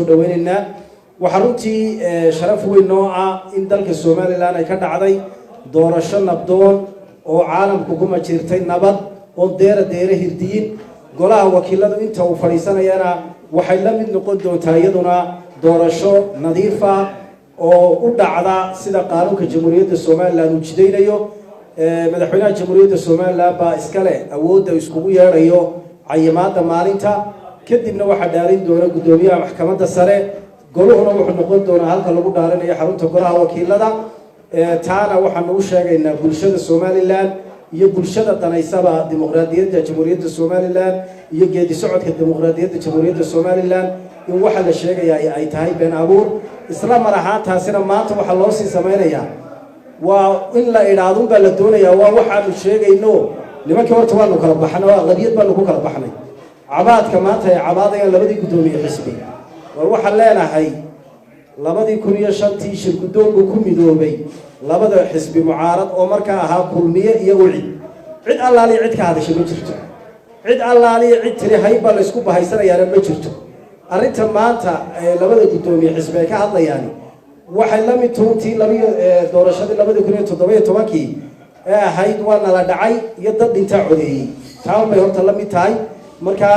soo dhaweynayna waxa runtii sharaf weyn nooca in dalka Soomaaliland ay ka dhacday doorasho nabdoon oo caalamku kuma jirtay nabad oo deera hirdiin golaha wakiiladu inta uu fariisanayana waxay la mid noqon doontaa iyaduna doorasho nadiif ah oo u dhacda sida qaanuunka jamhuuriyadda Soomaaliland uu jideynayo madaxweynaha jamhuuriyadda Soomaaliland baa iska leh awoodda iskugu yeerayo cayimaadda maalinta kadibna waxa dhaarin doona gudoomiyaha maxkamadda sare goluhuna wuxuu noqon doonaa halka lagu dhaarinayo xarunta golaha wakiilada taana waxaan u sheegaynaa bulshada Soomaaliland iyo bulshada danaysaba dimuqraadiyadda jamhuuriyadda Soomaaliland iyo geedi socodka dimuqraadiyadda jamhuuriyadda Soomaaliland in waxa la sheegayaa ay tahay been abuur isla mar ahaantaasina maanta waxa loo sii sameeyaa waa in la iraado baa la doonayaa waa waxaanu sheegayno nimankii horta waanu kala baxnay oo aqlabiyad baanu ku kala baxnay cabaadka maanta ay cabaadayaan labadii gudoomiye xisbi war waxa leenahay 2005 shir gudoonku ku midoobay labada xisbi mucaarad oo markaa ahaa kulmiye iyo wicid cid allaali cid ka hadashay ma jirto cid allaali cid tiri hayba la isku bahaysanayaan ma jirto arinta maanta labada gudoomiye xisbi ay ka hadlayaan waxay la mid tahay doorashadii 2017 ahayd waa la dhacay iyo dad inta codeeyay taa bay horta la mid tahay marka